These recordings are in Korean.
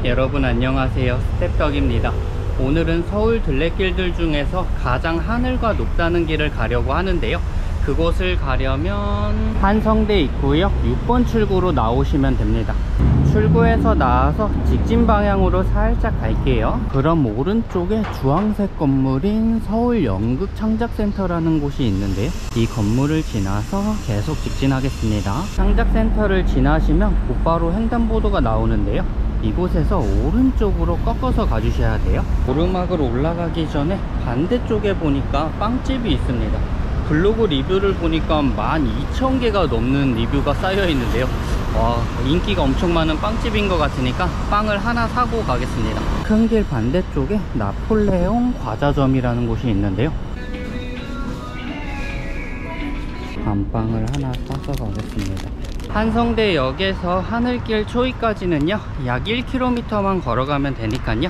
여러분 안녕하세요, 스텝덕입니다. 오늘은 서울 둘레길들 중에서 가장 하늘과 높다는 길을 가려고 하는데요, 그곳을 가려면 한성대 입구역 6번 출구로 나오시면 됩니다. 출구에서 나와서 직진 방향으로 살짝 갈게요. 그럼 오른쪽에 주황색 건물인 서울 연극창작센터라는 곳이 있는데요, 이 건물을 지나서 계속 직진하겠습니다. 창작센터를 지나시면 곧바로 횡단보도가 나오는데요, 이곳에서 오른쪽으로 꺾어서 가주셔야 돼요. 오르막으로 올라가기 전에 반대쪽에 보니까 빵집이 있습니다. 블로그 리뷰를 보니까 12,000개가 넘는 리뷰가 쌓여 있는데요, 와, 인기가 엄청 많은 빵집인 것 같으니까 빵을 하나 사고 가겠습니다. 큰 길 반대쪽에 나폴레옹 과자점이라는 곳이 있는데요, 밤빵을 하나 사서 가겠습니다. 한성대역에서 하늘길 초입까지는요 약 1km만 걸어가면 되니까요,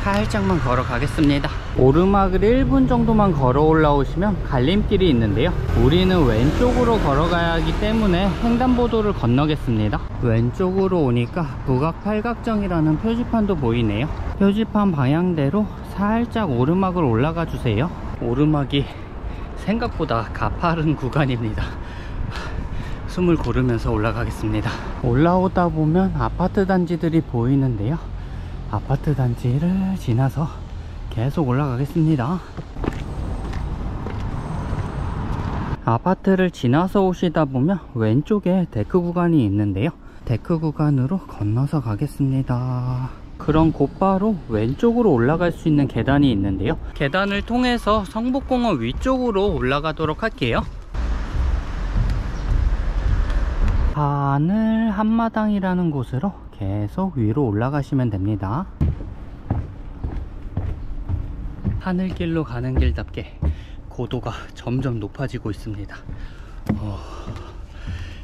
살짝만 걸어가겠습니다. 오르막을 1분 정도만 걸어 올라오시면 갈림길이 있는데요, 우리는 왼쪽으로 걸어가야 하기 때문에 횡단보도를 건너겠습니다. 왼쪽으로 오니까 북악팔각정이라는 표지판도 보이네요. 표지판 방향대로 살짝 오르막을 올라가 주세요. 오르막이 생각보다 가파른 구간입니다. 숨을 고르면서 올라가겠습니다. 올라오다 보면 아파트 단지들이 보이는데요, 아파트 단지를 지나서 계속 올라가겠습니다. 아파트를 지나서 오시다 보면 왼쪽에 데크 구간이 있는데요, 데크 구간으로 건너서 가겠습니다. 그럼 곧바로 왼쪽으로 올라갈 수 있는 계단이 있는데요, 계단을 통해서 성북공원 위쪽으로 올라가도록 할게요. 하늘 한마당이라는 곳으로 계속 위로 올라가시면 됩니다. 하늘길로 가는 길답게 고도가 점점 높아지고 있습니다.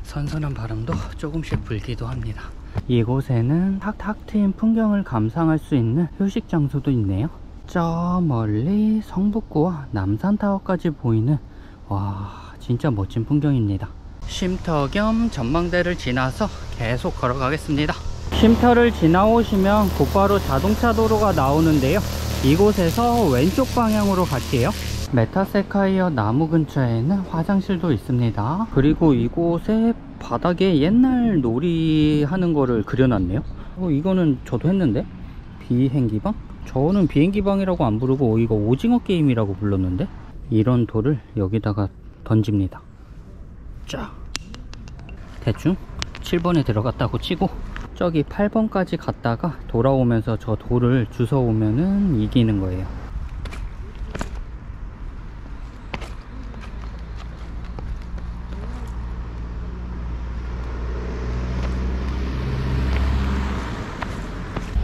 선선한 바람도 조금씩 불기도 합니다. 이곳에는 탁 트인 풍경을 감상할 수 있는 휴식 장소도 있네요. 저 멀리 성북구와 남산타워까지 보이는, 와, 진짜 멋진 풍경입니다. 쉼터 겸 전망대를 지나서 계속 걸어가겠습니다. 쉼터를 지나오시면 곧바로 자동차 도로가 나오는데요, 이곳에서 왼쪽 방향으로 갈게요. 메타세카이어 나무 근처에는 화장실도 있습니다. 그리고 이곳에 바닥에 옛날 놀이 하는 거를 그려놨네요. 이거는 저도 했는데, 비행기방? 저는 비행기방이라고 안 부르고 이거 오징어 게임이라고 불렀는데, 이런 돌을 여기다가 던집니다. 쫙 대충 7번에 들어갔다고 치고 저기 8번까지 갔다가 돌아오면서 저 돌을 주워오면은 이기는 거예요.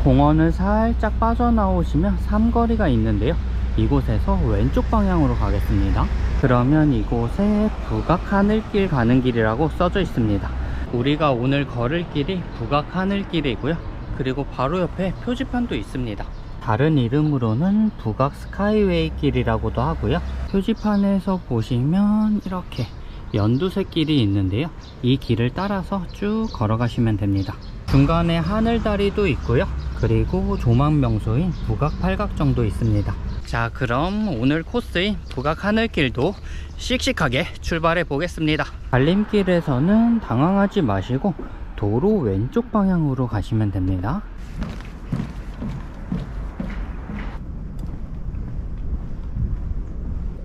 공원을 살짝 빠져나오시면 삼거리가 있는데요, 이곳에서 왼쪽 방향으로 가겠습니다. 그러면 이곳에 북악하늘길 가는 길이라고 써져 있습니다. 우리가 오늘 걸을 길이 북악하늘길이고요, 그리고 바로 옆에 표지판도 있습니다. 다른 이름으로는 북악스카이웨이 길이라고도 하고요, 표지판에서 보시면 이렇게 연두색 길이 있는데요, 이 길을 따라서 쭉 걸어가시면 됩니다. 중간에 하늘다리도 있고요, 그리고 조망명소인 북악팔각정도 있습니다. 자, 그럼 오늘 코스인 북악하늘길도 씩씩하게 출발해 보겠습니다. 갈림길에서는 당황하지 마시고 도로 왼쪽 방향으로 가시면 됩니다.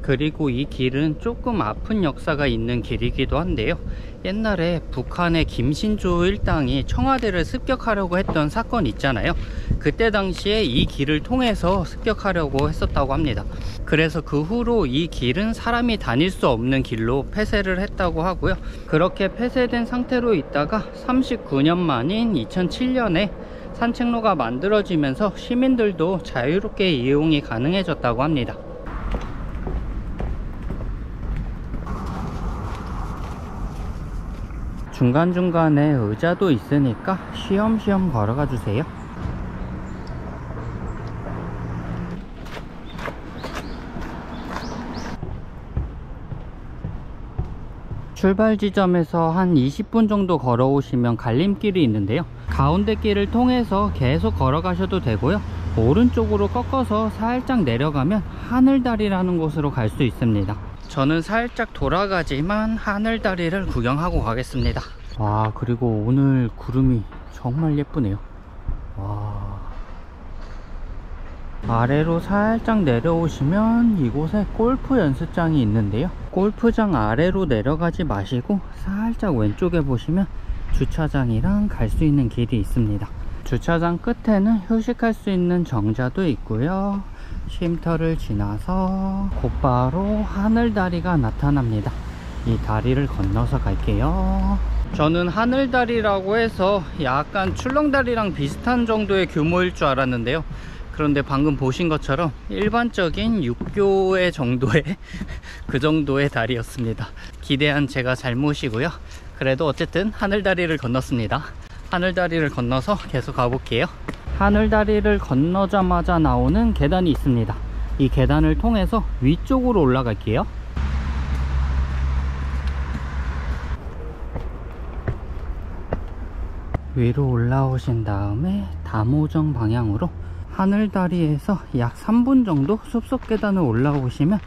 그리고 이 길은 조금 아픈 역사가 있는 길이기도 한데요, 옛날에 북한의 김신조 일당이 청와대를 습격하려고 했던 사건 있잖아요, 그때 당시에 이 길을 통해서 습격하려고 했었다고 합니다. 그래서 그 후로 이 길은 사람이 다닐 수 없는 길로 폐쇄를 했다고 하고요, 그렇게 폐쇄된 상태로 있다가 39년 만인 2007년에 산책로가 만들어지면서 시민들도 자유롭게 이용이 가능해졌다고 합니다. 중간중간에 의자도 있으니까 쉬엄쉬엄 걸어가 주세요. 출발 지점에서 한 20분 정도 걸어오시면 갈림길이 있는데요, 가운데 길을 통해서 계속 걸어가셔도 되고요, 오른쪽으로 꺾어서 살짝 내려가면 하늘다리라는 곳으로 갈 수 있습니다. 저는 살짝 돌아가지만 하늘다리를 구경하고 가겠습니다. 와, 그리고 오늘 구름이 정말 예쁘네요. 와, 아래로 살짝 내려오시면 이곳에 골프 연습장이 있는데요, 골프장 아래로 내려가지 마시고 살짝 왼쪽에 보시면 주차장이랑 갈 수 있는 길이 있습니다. 주차장 끝에는 휴식할 수 있는 정자도 있고요, 쉼터를 지나서 곧바로 하늘다리가 나타납니다. 이 다리를 건너서 갈게요. 저는 하늘다리라고 해서 약간 출렁다리랑 비슷한 정도의 규모일 줄 알았는데요, 그런데 방금 보신 것처럼 일반적인 육교의 정도의 그 정도의 다리였습니다. 기대한 제가 잘못이고요. 그래도 어쨌든 하늘다리를 건넜습니다. 하늘다리를 건너서 계속 가볼게요. 하늘다리를 건너자마자 나오는 계단이 있습니다. 이 계단을 통해서 위쪽으로 올라갈게요. 위로 올라오신 다음에 다모정 방향으로 하늘다리에서 약 3분 정도 숲속 계단을 올라오시면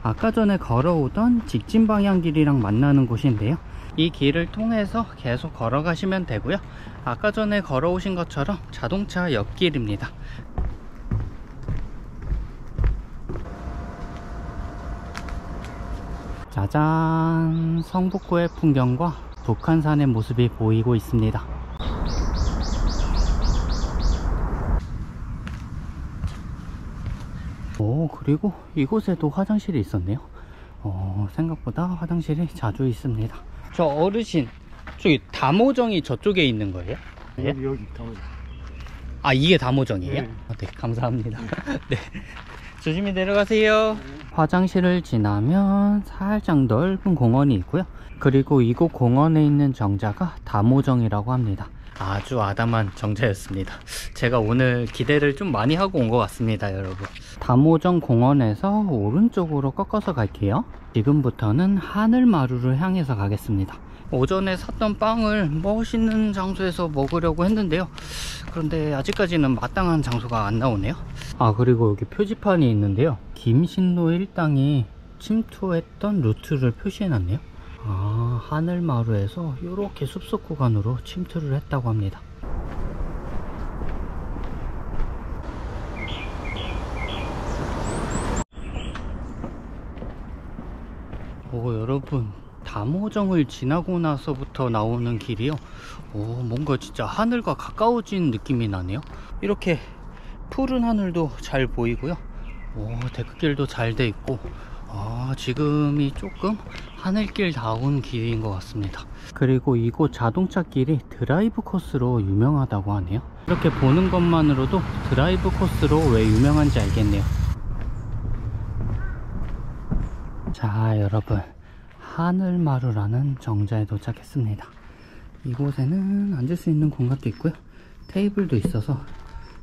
아까 전에 걸어오던 직진 방향 길이랑 만나는 곳인데요, 이 길을 통해서 계속 걸어가시면 되고요, 아까 전에 걸어오신 것처럼 자동차 옆길입니다. 짜잔, 성북구의 풍경과 북한산의 모습이 보이고 있습니다. 오, 그리고 이곳에도 화장실이 있었네요. 생각보다 화장실이 자주 있습니다. 저 어르신, 저기 다모정이 저쪽에 있는 거예요? 여기 다모정. 아, 이게 다모정이에요? 네. 네, 감사합니다. 네, 조심히 내려가세요. 화장실을 지나면 살짝 넓은 공원이 있고요, 그리고 이곳 공원에 있는 정자가 다모정이라고 합니다. 아주 아담한 정자였습니다. 제가 오늘 기대를 좀 많이 하고 온 것 같습니다, 여러분. 다모정 공원에서 오른쪽으로 꺾어서 갈게요. 지금부터는 하늘마루를 향해서 가겠습니다. 오전에 샀던 빵을 멋있는 장소에서 먹으려고 했는데요, 그런데 아직까지는 마땅한 장소가 안 나오네요. 아, 그리고 여기 표지판이 있는데요, 김신로 일당이 침투했던 루트를 표시해놨네요. 아, 하늘마루에서 이렇게 숲속 구간으로 침투를 했다고 합니다. 오, 여러분, 다모정을 지나고 나서부터 나오는 길이요, 뭔가 진짜 하늘과 가까워진 느낌이 나네요. 이렇게 푸른 하늘도 잘 보이고요, 데크길도 잘 돼 있고, 지금이 조금 하늘길다운 길인 것 같습니다. 그리고 이곳 자동차 길이 드라이브 코스로 유명하다고 하네요. 이렇게 보는 것만으로도 드라이브 코스로 왜 유명한지 알겠네요. 자, 여러분, 하늘마루라는 정자에 도착했습니다. 이곳에는 앉을 수 있는 공간도 있고요, 테이블도 있어서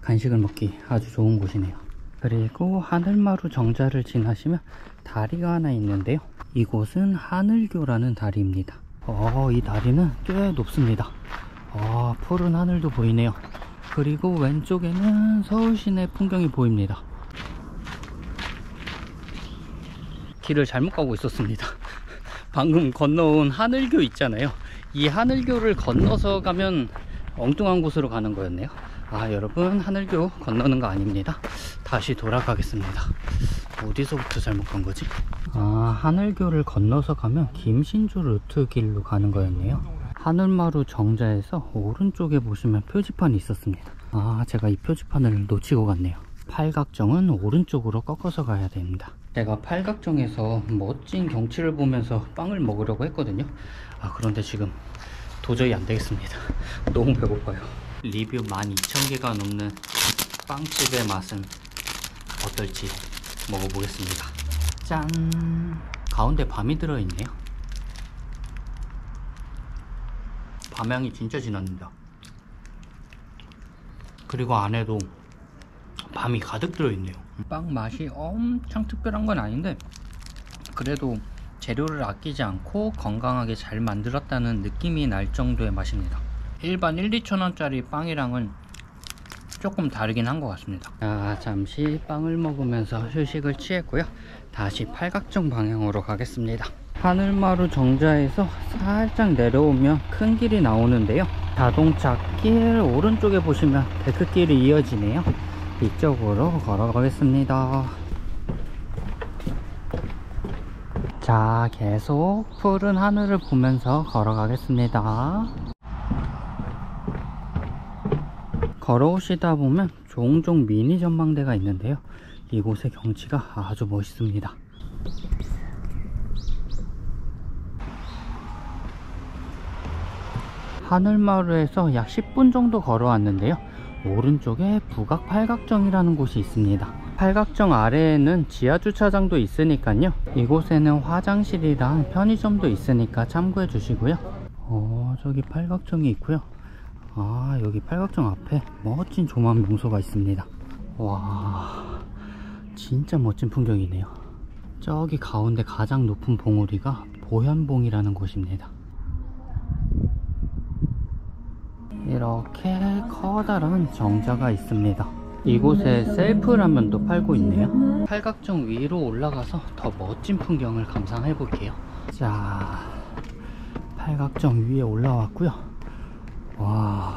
간식을 먹기 아주 좋은 곳이네요. 그리고 하늘마루 정자를 지나시면 다리가 하나 있는데요, 이곳은 하늘교라는 다리입니다. 이 다리는 꽤 높습니다. 푸른 하늘도 보이네요. 그리고 왼쪽에는 서울시내 풍경이 보입니다. 길을 잘못 가고 있었습니다. 방금 건너온 하늘교 있잖아요, 이 하늘교를 건너서 가면 엉뚱한 곳으로 가는 거였네요. 여러분, 하늘교 건너는 거 아닙니다. 다시 돌아가겠습니다. 어디서부터 잘못 간 거지? 하늘교를 건너서 가면 김신조 루트 길로 가는 거였네요. 하늘마루 정자에서 오른쪽에 보시면 표지판이 있었습니다. 제가 이 표지판을 놓치고 갔네요. 팔각정은 오른쪽으로 꺾어서 가야 됩니다. 제가 팔각정에서 멋진 경치를 보면서 빵을 먹으려고 했거든요. 그런데 지금 도저히 안 되겠습니다. 너무 배고파요. 리뷰 12,000개가 넘는 빵집의 맛은 어떨지 먹어보겠습니다. 짠! 가운데 밤이 들어있네요. 밤향이 진짜 진합니다. 그리고 안에도 밤이 가득 들어있네요. 빵 맛이 엄청 특별한 건 아닌데 그래도 재료를 아끼지 않고 건강하게 잘 만들었다는 느낌이 날 정도의 맛입니다. 일반 1, 2,000원짜리 빵이랑은 조금 다르긴 한 것 같습니다. 자, 잠시 빵을 먹으면서 휴식을 취했고요. 다시 팔각정 방향으로 가겠습니다. 하늘마루 정자에서 살짝 내려오면 큰 길이 나오는데요. 자동차 길 오른쪽에 보시면 데크길이 이어지네요. 이쪽으로 걸어가겠습니다. 자, 계속 푸른 하늘을 보면서 걸어가겠습니다. 걸어오시다 보면 종종 미니 전망대가 있는데요. 이곳의 경치가 아주 멋있습니다. 하늘마루에서 약 10분 정도 걸어왔는데요. 오른쪽에 북악 팔각정이라는 곳이 있습니다. 팔각정 아래에는 지하주차장도 있으니까요. 이곳에는 화장실이랑 편의점도 있으니까 참고해 주시고요. 저기 팔각정이 있고요. 여기 팔각정 앞에 멋진 조망 명소가 있습니다. 와, 진짜 멋진 풍경이네요. 저기 가운데 가장 높은 봉우리가 보현봉이라는 곳입니다. 이렇게 커다란 정자가 있습니다. 이곳에 셀프라면도 팔고 있네요. 팔각정 위로 올라가서 더 멋진 풍경을 감상해 볼게요. 자, 팔각정 위에 올라왔고요. 와,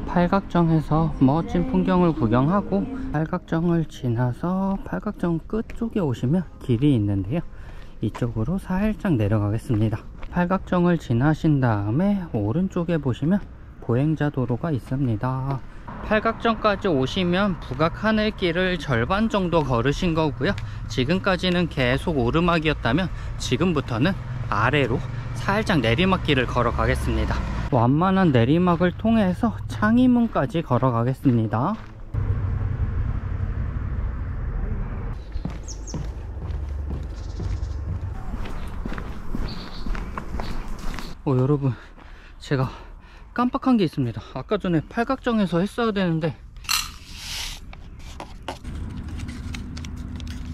팔각정에서 멋진 풍경을 구경하고 팔각정을 지나서 팔각정 끝쪽에 오시면 길이 있는데요. 이쪽으로 살짝 내려가겠습니다. 팔각정을 지나신 다음에 오른쪽에 보시면 보행자 도로가 있습니다. 팔각정까지 오시면 북악 하늘길을 절반 정도 걸으신 거고요. 지금까지는 계속 오르막이었다면 지금부터는 아래로 살짝 내리막길을 걸어가겠습니다. 완만한 내리막을 통해서 창의문까지 걸어가겠습니다. 여러분, 제가 깜빡한 게 있습니다. 아까 전에 팔각정에서 했어야 되는데,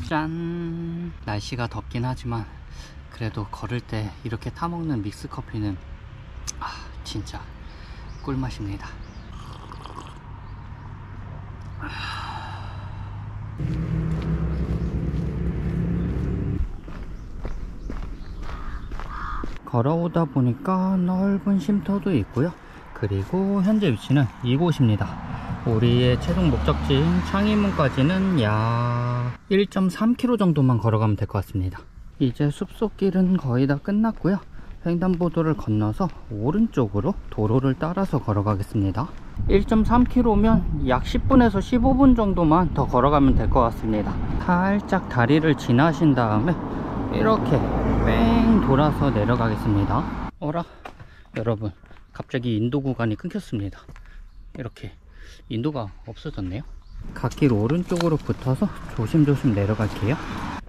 짠! 날씨가 덥긴 하지만 그래도 걸을 때 이렇게 타먹는 믹스커피는 진짜 꿀맛입니다. 걸어오다 보니까 넓은 쉼터도 있고요. 그리고 현재 위치는 이곳입니다. 우리의 최종 목적지인 창의문까지는 약 1.3km 정도만 걸어가면 될 것 같습니다. 이제 숲속길은 거의 다 끝났고요. 횡단보도를 건너서 오른쪽으로 도로를 따라서 걸어가겠습니다. 1.3km면 약 10분에서 15분 정도만 더 걸어가면 될 것 같습니다. 살짝 다리를 지나신 다음에 이렇게 뺑 돌아서 내려가겠습니다. 여러분, 갑자기 인도 구간이 끊겼습니다. 이렇게 인도가 없어졌네요. 갓길 오른쪽으로 붙어서 조심조심 내려갈게요.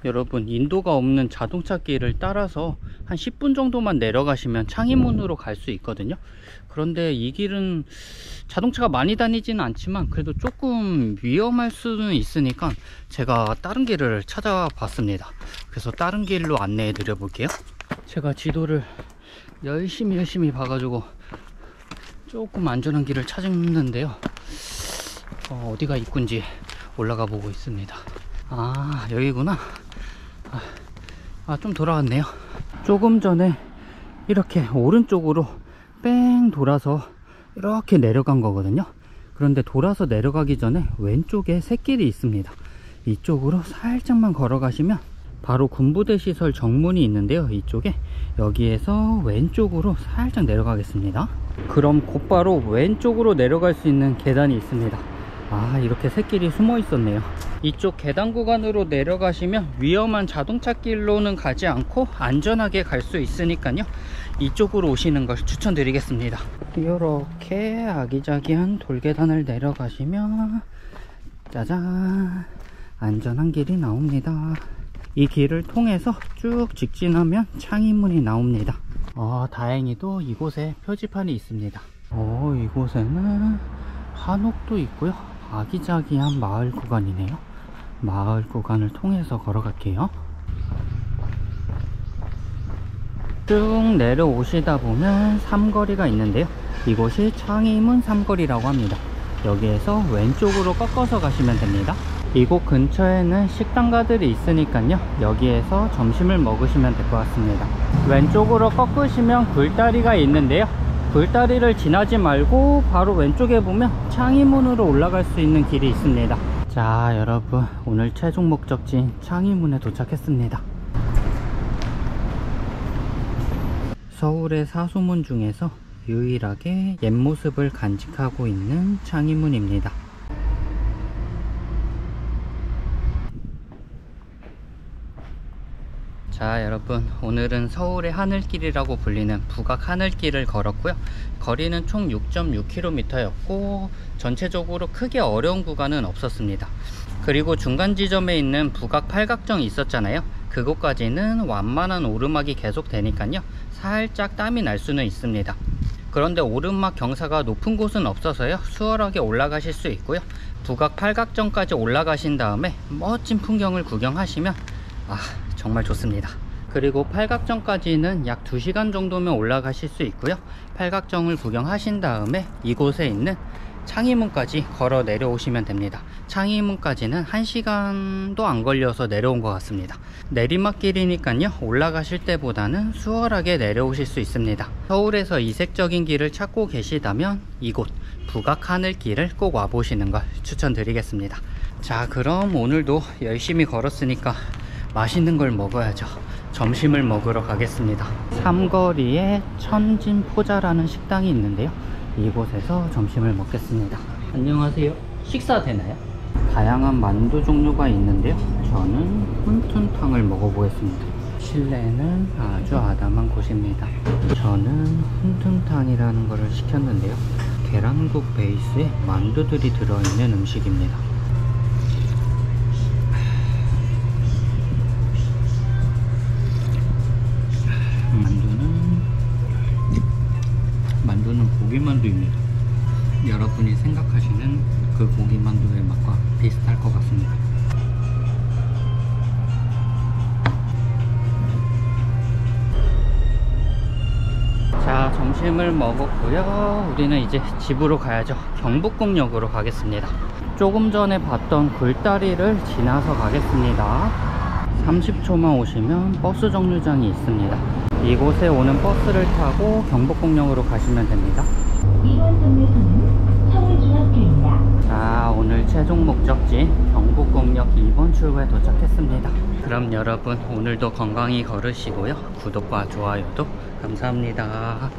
여러분, 인도가 없는 자동차 길을 따라서 한 10분 정도만 내려가시면 창의문으로 갈 수 있거든요. 그런데 이 길은 자동차가 많이 다니지는 않지만 그래도 조금 위험할 수는 있으니까 제가 다른 길을 찾아봤습니다. 그래서 다른 길로 안내해 드려 볼게요. 제가 지도를 열심히 봐가지고 조금 안전한 길을 찾았는데요. 어디가 입구인지 올라가 보고 있습니다. 여기구나. 좀 돌아왔네요. 조금 전에 이렇게 오른쪽으로 뺑 돌아서 이렇게 내려간 거거든요. 그런데 돌아서 내려가기 전에 왼쪽에 샛길이 있습니다. 이쪽으로 살짝만 걸어가시면 바로 군부대 시설 정문이 있는데요. 이쪽에 여기에서 왼쪽으로 살짝 내려가겠습니다. 그럼 곧바로 왼쪽으로 내려갈 수 있는 계단이 있습니다. 이렇게 샛길이 숨어 있었네요. 이쪽 계단 구간으로 내려가시면 위험한 자동차 길로는 가지 않고 안전하게 갈 수 있으니까요. 이쪽으로 오시는 걸 추천드리겠습니다. 이렇게 아기자기한 돌계단을 내려가시면 짜잔, 안전한 길이 나옵니다. 이 길을 통해서 쭉 직진하면 창의문이 나옵니다. 다행히도 이곳에 표지판이 있습니다. 이곳에는 한옥도 있고요. 아기자기한 마을 구간이네요. 마을 구간을 통해서 걸어갈게요. 쭉 내려오시다 보면 삼거리가 있는데요, 이곳이 창의문 삼거리라고 합니다. 여기에서 왼쪽으로 꺾어서 가시면 됩니다. 이곳 근처에는 식당가들이 있으니까요, 여기에서 점심을 먹으시면 될 것 같습니다. 왼쪽으로 꺾으시면 굴다리가 있는데요, 굴다리를 지나지 말고 바로 왼쪽에 보면 창의문으로 올라갈 수 있는 길이 있습니다. 자, 여러분, 오늘 최종 목적지인 창의문에 도착했습니다. 서울의 사소문 중에서 유일하게 옛 모습을 간직하고 있는 창의문입니다. 자, 여러분, 오늘은 서울의 하늘길이라고 불리는 북악 하늘길을 걸었고요. 거리는 총 6.6km였고 전체적으로 크게 어려운 구간은 없었습니다. 그리고 중간 지점에 있는 북악 팔각정이 있었잖아요. 그곳까지는 완만한 오르막이 계속 되니까요, 살짝 땀이 날 수는 있습니다. 그런데 오르막 경사가 높은 곳은 없어서요, 수월하게 올라가실 수 있고요. 북악 팔각정까지 올라가신 다음에 멋진 풍경을 구경하시면 정말 좋습니다. 그리고 팔각정까지는 약 2시간 정도면 올라가실 수 있고요. 팔각정을 구경하신 다음에 이곳에 있는 창의문까지 걸어 내려오시면 됩니다. 창의문까지는 1시간도 안 걸려서 내려온 것 같습니다. 내리막길이니까요, 올라가실 때보다는 수월하게 내려오실 수 있습니다. 서울에서 이색적인 길을 찾고 계시다면 이곳 북악 하늘길을 꼭 와보시는 걸 추천드리겠습니다. 자, 그럼 오늘도 열심히 걸었으니까 맛있는 걸 먹어야죠. 점심을 먹으러 가겠습니다. 삼거리에 천진포자라는 식당이 있는데요, 이곳에서 점심을 먹겠습니다. 안녕하세요. 식사 되나요? 다양한 만두 종류가 있는데요, 저는 훈툰탕을 먹어보겠습니다. 실내는 아주 아담한 곳입니다. 저는 훈툰탕이라는 것을 시켰는데요, 계란국 베이스에 만두들이 들어있는 음식입니다. 만두는 고기만두입니다. 여러분이 생각하시는 그 고기만두의 맛과 비슷할 것 같습니다. 자, 점심을 먹었고요. 우리는 이제 집으로 가야죠. 경복궁역으로 가겠습니다. 조금 전에 봤던 굴다리를 지나서 가겠습니다. 30초만 오시면 버스 정류장이 있습니다. 이곳에 오는 버스를 타고 경복궁역으로 가시면 됩니다. 이번 정류소는 서울중앙교입니다. 자, 오늘 최종 목적지 경복궁역 2번 출구에 도착했습니다. 그럼 여러분, 오늘도 건강히 걸으시고요, 구독과 좋아요도 감사합니다.